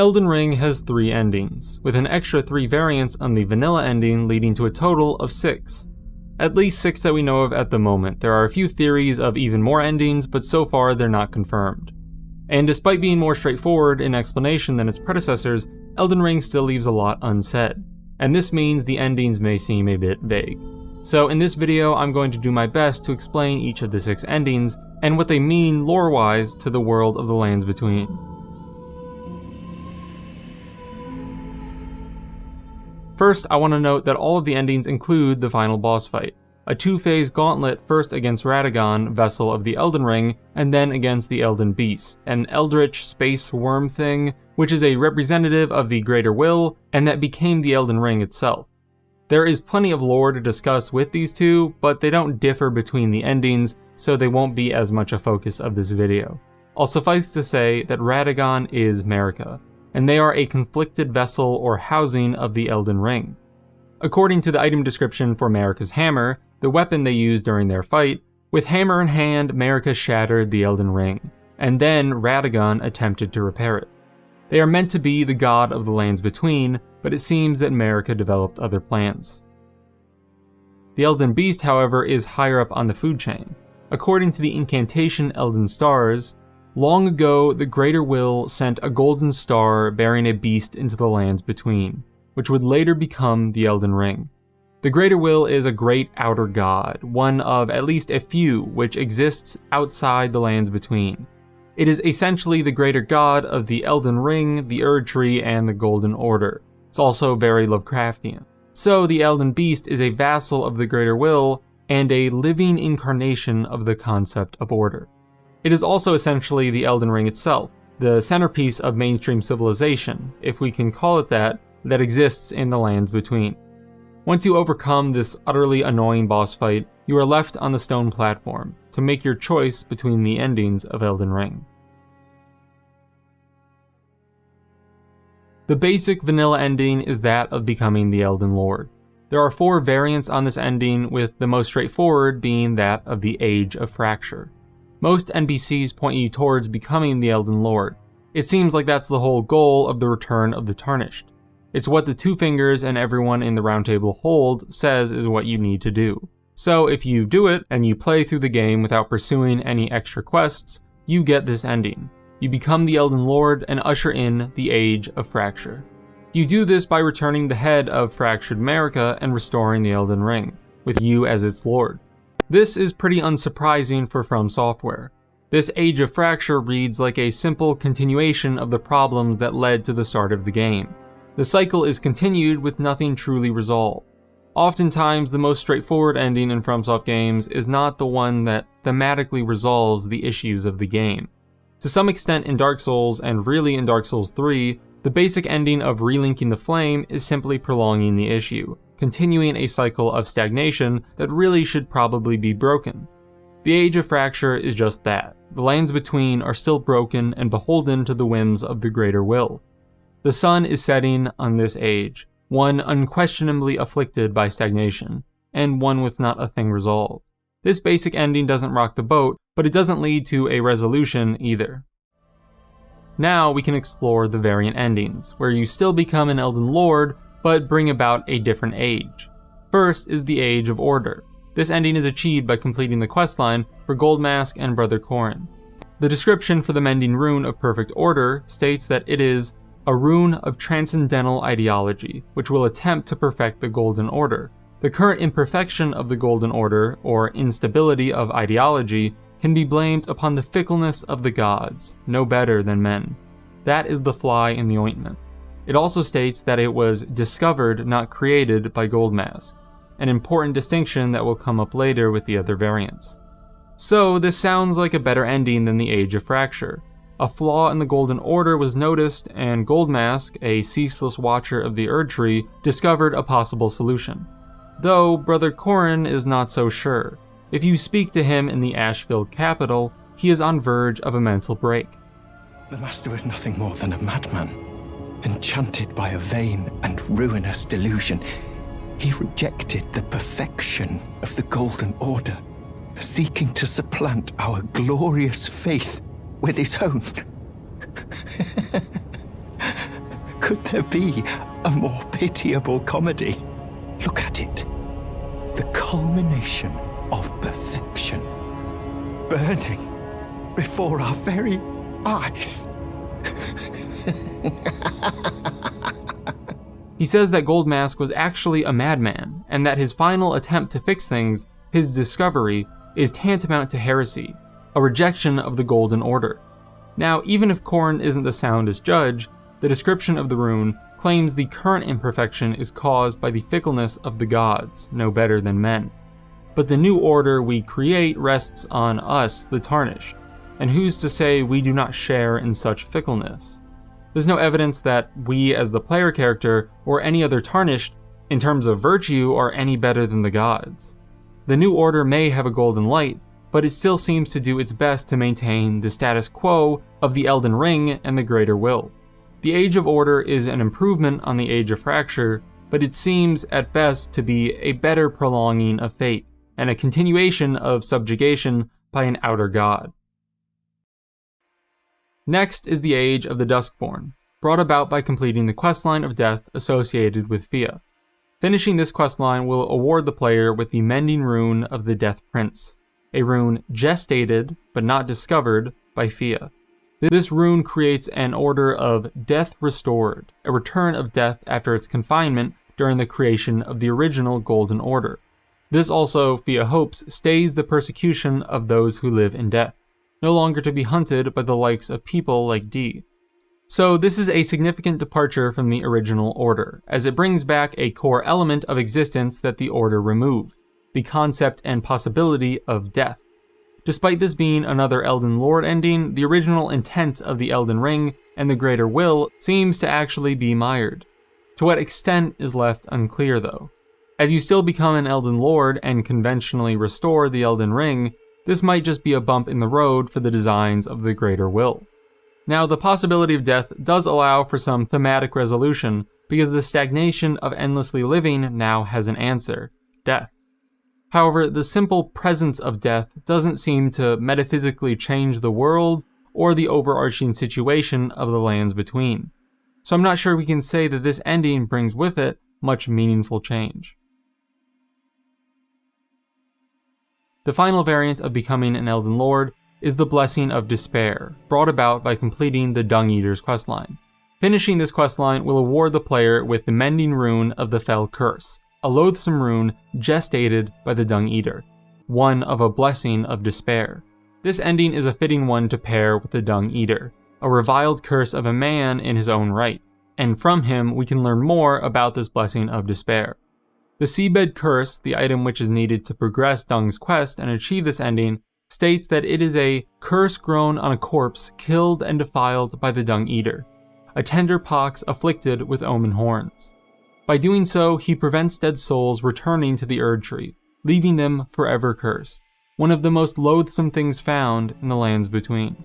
Elden Ring has 3 endings, with an extra 3 variants on the vanilla ending leading to a total of 6. At least 6 that we know of at the moment. There are a few theories of even more endings, but so far they're not confirmed. And despite being more straightforward in explanation than its predecessors, Elden Ring still leaves a lot unsaid, and this means the endings may seem a bit vague. So in this video, I'm going to do my best to explain each of the 6 endings, and what they mean lore-wise to the world of the Lands Between. First, I want to note that all of the endings include the final boss fight, a 2-phase gauntlet first against Radagon, Vessel of the Elden Ring, and then against the Elden Beast, an eldritch space worm thing, which is a representative of the Greater Will, and that became the Elden Ring itself. There is plenty of lore to discuss with these two, but they don't differ between the endings, so they won't be as much a focus of this video. I'll suffice to say that Radagon is Marika, and they are a conflicted vessel or housing of the Elden Ring. According to the item description for Marika's hammer, the weapon they used during their fight, with hammer in hand, Marika shattered the Elden Ring, and then Radagon attempted to repair it. They are meant to be the god of the Lands Between, but it seems that Marika developed other plans. The Elden Beast, however, is higher up on the food chain. According to the incantation Elden Stars, long ago the Greater Will sent a golden star bearing a beast into the Lands Between, which would later become the Elden Ring. The Greater Will is a great outer god, one of at least a few which exists outside the Lands Between. It is essentially the greater god of the Elden Ring, the Erd Tree, and the Golden Order. It's also very Lovecraftian. So the Elden Beast is a vassal of the Greater Will, and a living incarnation of the concept of order. It is also essentially the Elden Ring itself, the centerpiece of mainstream civilization, if we can call it that exists in the Lands Between. Once you overcome this utterly annoying boss fight, you are left on the stone platform to make your choice between the endings of Elden Ring. The basic vanilla ending is that of becoming the Elden Lord. There are 4 variants on this ending, with the most straightforward being that of the Age of Fracture. Most NPCs point you towards becoming the Elden Lord. It seems like that's the whole goal of the Return of the Tarnished. It's what the 2 fingers and everyone in the round table hold says is what you need to do. So if you do it, and you play through the game without pursuing any extra quests, you get this ending. You become the Elden Lord and usher in the Age of Fracture. You do this by returning the head of fractured Marika and restoring the Elden Ring, with you as its lord. This is pretty unsurprising for From Software. This Age of Fracture reads like a simple continuation of the problems that led to the start of the game. The cycle is continued with nothing truly resolved. Oftentimes, the most straightforward ending in FromSoft games is not the one that thematically resolves the issues of the game. To some extent in Dark Souls, and really in Dark Souls 3, the basic ending of relinking the flame is simply prolonging the issue, continuing a cycle of stagnation that really should probably be broken. The Age of Fracture is just that. The Lands Between are still broken and beholden to the whims of the Greater Will. The sun is setting on this age, one unquestionably afflicted by stagnation, and one with not a thing resolved. This basic ending doesn't rock the boat, but it doesn't lead to a resolution either. Now we can explore the variant endings, where you still become an Elden Lord, but bring about a different age. First is the Age of Order. This ending is achieved by completing the questline for Goldmask and Brother Corrin. The description for the Mending Rune of Perfect Order states that it is a rune of transcendental ideology, which will attempt to perfect the Golden Order. The current imperfection of the Golden Order, or instability of ideology, can be blamed upon the fickleness of the gods, no better than men. That is the fly in the ointment. It also states that it was discovered, not created, by Goldmask, an important distinction that will come up later with the other variants. So this sounds like a better ending than the Age of Fracture. A flaw in the Golden Order was noticed, and Goldmask, a ceaseless watcher of the Erd Tree, discovered a possible solution. Though Brother Corrin is not so sure. If you speak to him in the ash-filled capital, he is on verge of a mental break. The Master was nothing more than a madman, enchanted by a vain and ruinous delusion. He rejected the perfection of the Golden Order, seeking to supplant our glorious faith with his own. Could there be a more pitiable comedy? Look at it. The culmination of perfection. Burning before our very eyes. He says that Goldmask was actually a madman, and that his final attempt to fix things, his discovery, is tantamount to heresy, a rejection of the Golden Order. Now, even if Khorne isn't the soundest judge, the description of the rune claims the current imperfection is caused by the fickleness of the gods, no better than men. But the new order we create rests on us, the Tarnished, and who's to say we do not share in such fickleness? There's no evidence that we as the player character or any other Tarnished, in terms of virtue, are any better than the gods. The new order may have a golden light, but it still seems to do its best to maintain the status quo of the Elden Ring and the Greater Will. The Age of Order is an improvement on the Age of Fracture, but it seems at best to be a better prolonging of fate, and a continuation of subjugation by an outer god. Next is the Age of the Duskborn, brought about by completing the questline of death associated with Fia. Finishing this questline will award the player with the Mending Rune of the Death Prince, a rune gestated, but not discovered, by Fia. This rune creates an order of Death Restored, a return of death after its confinement during the creation of the original Golden Order. This also, Fia hopes, stays the persecution of those who live in death, no longer to be hunted by the likes of people like Dee. So this is a significant departure from the original Order, as it brings back a core element of existence that the Order removed, the concept and possibility of death. Despite this being another Elden Lord ending, the original intent of the Elden Ring and the Greater Will seems to actually be mired. To what extent is left unclear though. As you still become an Elden Lord and conventionally restore the Elden Ring, this might just be a bump in the road for the designs of the Greater Will. Now, the possibility of death does allow for some thematic resolution, because the stagnation of endlessly living now has an answer: death. However, the simple presence of death doesn't seem to metaphysically change the world or the overarching situation of the lands between. So I'm not sure we can say that this ending brings with it much meaningful change. The final variant of becoming an Elden Lord is the Blessing of Despair, brought about by completing the Dung Eater's questline. Finishing this questline will award the player with the Mending Rune of the Fell Curse, a loathsome rune gestated by the Dung Eater, one of a Blessing of Despair. This ending is a fitting one to pair with the Dung Eater, a reviled curse of a man in his own right, and from him we can learn more about this Blessing of Despair. The Seabed Curse, the item which is needed to progress Dung's quest and achieve this ending, states that it is a curse grown on a corpse killed and defiled by the Dung Eater, a tender pox afflicted with omen horns. By doing so, he prevents dead souls returning to the Erd Tree, leaving them forever cursed, one of the most loathsome things found in the lands between.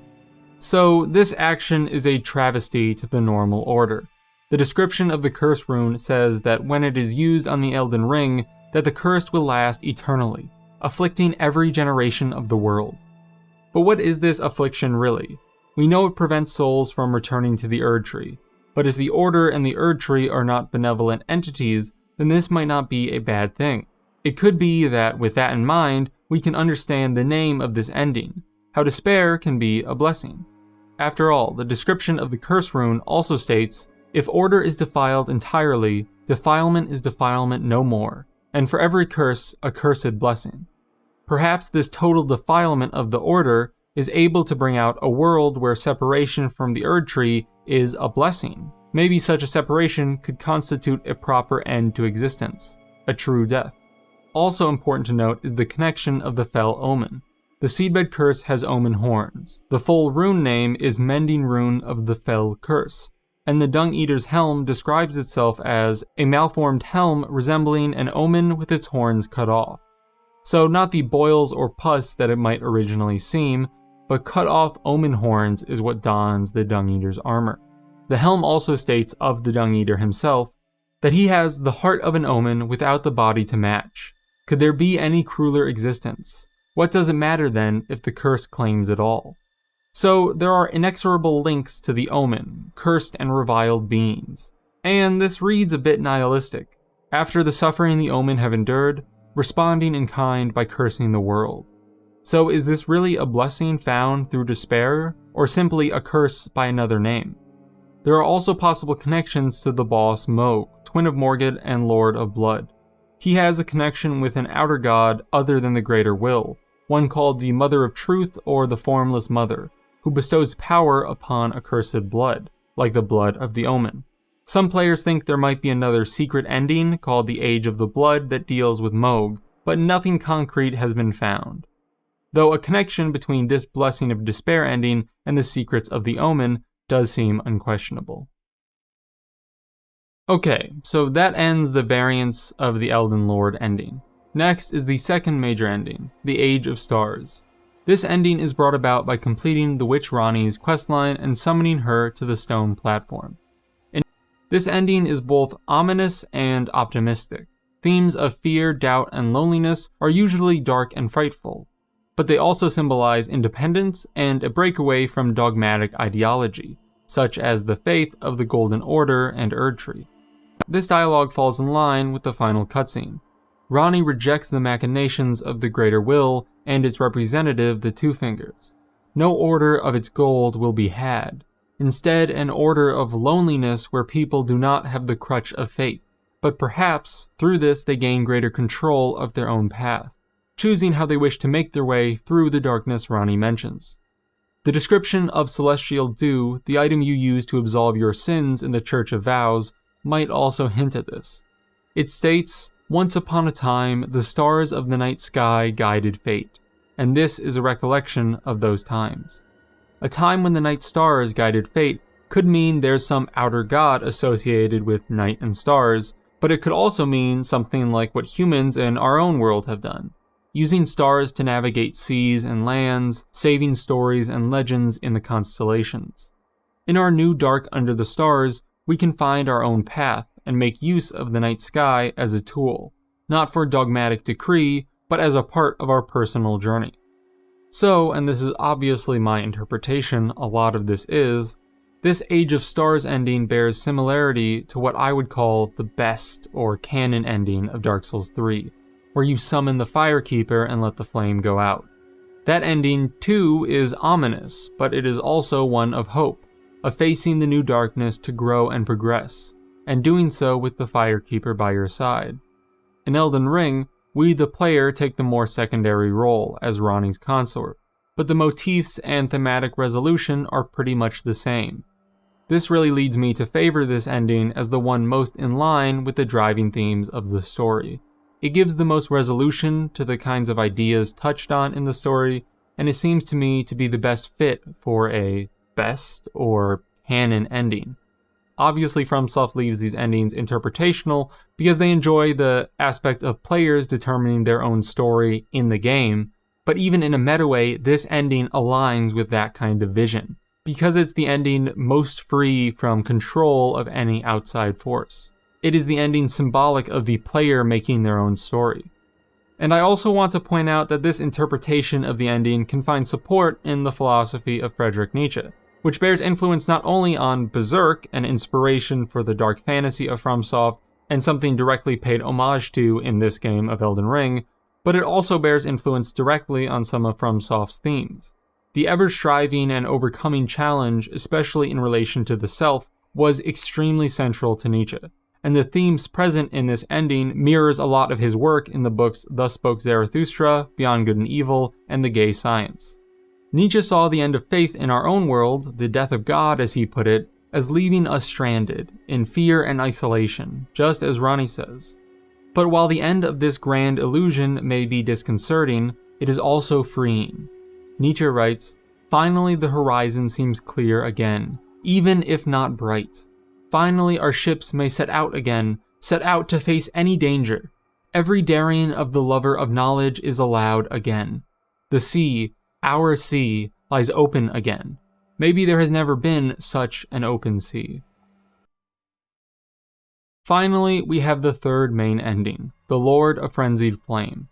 So, this action is a travesty to the normal order. The description of the curse rune says that when it is used on the Elden Ring, that the curse will last eternally, afflicting every generation of the world. But what is this affliction really? We know it prevents souls from returning to the Erd Tree, but if the Order and the Erd Tree are not benevolent entities, then this might not be a bad thing. It could be that, with that in mind, we can understand the name of this ending, how despair can be a blessing. After all, the description of the curse rune also states, if Order is defiled entirely, defilement is defilement no more, and for every curse, a cursed blessing. Perhaps this total defilement of the Order is able to bring out a world where separation from the Erd Tree is a blessing. Maybe such a separation could constitute a proper end to existence, a true death. Also important to note is the connection of the Fell Omen. The Seedbed Curse has omen horns. The full rune name is Mending Rune of the Fell Curse, and the Dung Eater's helm describes itself as a malformed helm resembling an omen with its horns cut off. So not the boils or pus that it might originally seem, but cut off omen horns is what dons the Dung Eater's armor. The helm also states of the Dung Eater himself that he has the heart of an omen without the body to match. Could there be any crueler existence? What does it matter then if the curse claims it all? So there are inexorable links to the Omen, cursed and reviled beings. And this reads a bit nihilistic. After the suffering the Omen have endured, responding in kind by cursing the world. So is this really a blessing found through despair, or simply a curse by another name? There are also possible connections to the boss Mohg, twin of Morgott and Lord of Blood. He has a connection with an outer god other than the Greater Will, one called the Mother of Truth or the Formless Mother, who bestows power upon accursed blood, like the blood of the Omen. Some players think there might be another secret ending called the Age of the Blood that deals with Mohg, but nothing concrete has been found. Though a connection between this Blessing of Despair ending and the secrets of the Omen does seem unquestionable. Okay, so that ends the variants of the Elden Lord ending. Next is the second major ending, the Age of Stars. This ending is brought about by completing the Witch Ranni's questline and summoning her to the stone platform. This ending is both ominous and optimistic. Themes of fear, doubt, and loneliness are usually dark and frightful, but they also symbolize independence and a breakaway from dogmatic ideology, such as the faith of the Golden Order and Erdtree. This dialogue falls in line with the final cutscene. Ranni rejects the machinations of the Greater Will and its representative, the Two Fingers. No order of its gold will be had. Instead, an order of loneliness where people do not have the crutch of faith, but perhaps through this they gain greater control of their own path, choosing how they wish to make their way through the darkness Ranni mentions. The description of Celestial Dew, the item you use to absolve your sins in the Church of Vows, might also hint at this. It states, "Once upon a time, the stars of the night sky guided fate, and this is a recollection of those times." A time when the night stars guided fate could mean there's some outer god associated with night and stars, but it could also mean something like what humans in our own world have done, using stars to navigate seas and lands, saving stories and legends in the constellations. In our new dark under the stars, we can find our own path and make use of the night sky as a tool, not for dogmatic decree, but as a part of our personal journey. So, and this is obviously my interpretation, a lot of this Age of Stars ending bears similarity to what I would call the best or canon ending of Dark Souls 3, where you summon the Firekeeper and let the flame go out. That ending, too, is ominous, but it is also one of hope, of facing the new darkness to grow and progress, and doing so with the Firekeeper by your side. In Elden Ring, we the player take the more secondary role as Ranni's consort, but the motifs and thematic resolution are pretty much the same. This really leads me to favor this ending as the one most in line with the driving themes of the story. It gives the most resolution to the kinds of ideas touched on in the story, and it seems to me to be the best fit for a best or canon ending. Obviously, FromSoft leaves these endings interpretational because they enjoy the aspect of players determining their own story in the game, but even in a meta way, this ending aligns with that kind of vision, because it's the ending most free from control of any outside force. It is the ending symbolic of the player making their own story. And I also want to point out that this interpretation of the ending can find support in the philosophy of Friedrich Nietzsche, which bears influence not only on Berserk, an inspiration for the dark fantasy of FromSoft, and something directly paid homage to in this game of Elden Ring, but it also bears influence directly on some of FromSoft's themes. The ever-striving and overcoming challenge, especially in relation to the self, was extremely central to Nietzsche, and the themes present in this ending mirrors a lot of his work in the books Thus Spoke Zarathustra, Beyond Good and Evil, and The Gay Science. Nietzsche saw the end of faith in our own world, the death of God as he put it, as leaving us stranded, in fear and isolation, just as Ranni says. But while the end of this grand illusion may be disconcerting, it is also freeing. Nietzsche writes, "Finally the horizon seems clear again, even if not bright. Finally our ships may set out again, set out to face any danger. Every daring of the lover of knowledge is allowed again. The sea, our sea, lies open again. Maybe there has never been such an open sea." Finally, we have the third main ending, the Lord of Frenzied Flame.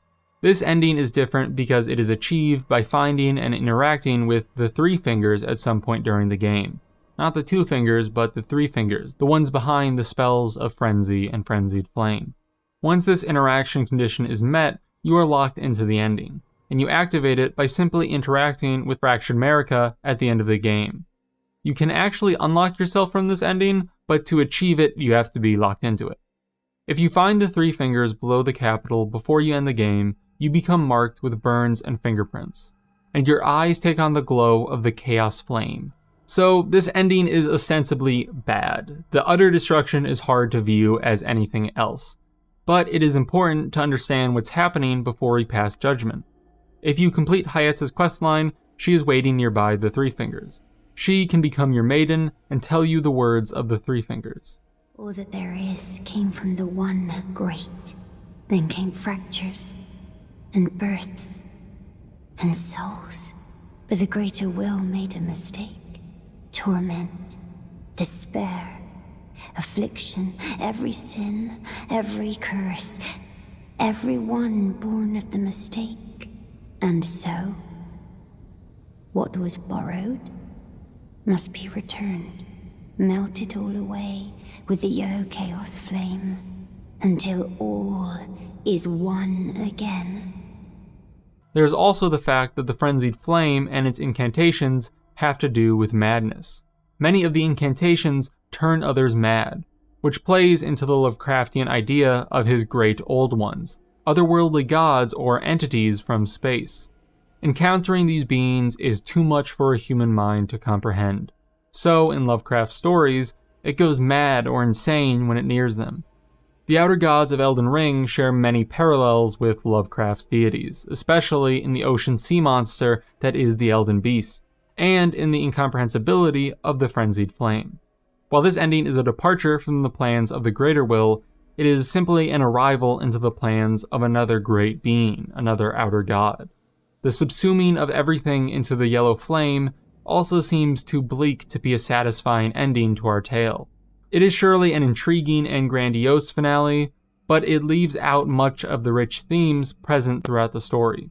This ending is different because it is achieved by finding and interacting with the three fingers at some point during the game. Not the two fingers, but the three fingers, the ones behind the spells of Frenzy and Frenzied Flame. Once this interaction condition is met, you are locked into the ending, and you activate it by simply interacting with Fractured America at the end of the game. You can actually unlock yourself from this ending, but to achieve it, you have to be locked into it. If you find the three fingers below the capital before you end the game, you become marked with burns and fingerprints, and your eyes take on the glow of the Chaos Flame. So this ending is ostensibly bad. The utter destruction is hard to view as anything else, but it is important to understand what's happening before we pass judgment. If you complete Hayete's questline, she is waiting nearby the three fingers. She can become your maiden and tell you the words of the three fingers. All that there is came from the one great. Then came fractures, and births, and souls. But the greater will made a mistake. Torment, despair, affliction, every sin, every curse, every one born of the mistake. And so, what was borrowed must be returned, melted all away with the yellow chaos flame, until all is one again. There's also the fact that the Frenzied Flame and its incantations have to do with madness. Many of the incantations turn others mad, which plays into the Lovecraftian idea of his great old ones, otherworldly gods or entities from space. Encountering these beings is too much for a human mind to comprehend. So, in Lovecraft's stories, it goes mad or insane when it nears them. The outer gods of Elden Ring share many parallels with Lovecraft's deities, especially in the ocean sea monster that is the Elden Beast, and in the incomprehensibility of the Frenzied Flame. While this ending is a departure from the plans of the Greater Will, it is simply an arrival into the plans of another great being, another outer god. The subsuming of everything into the yellow flame also seems too bleak to be a satisfying ending to our tale. It is surely an intriguing and grandiose finale, but it leaves out much of the rich themes present throughout the story.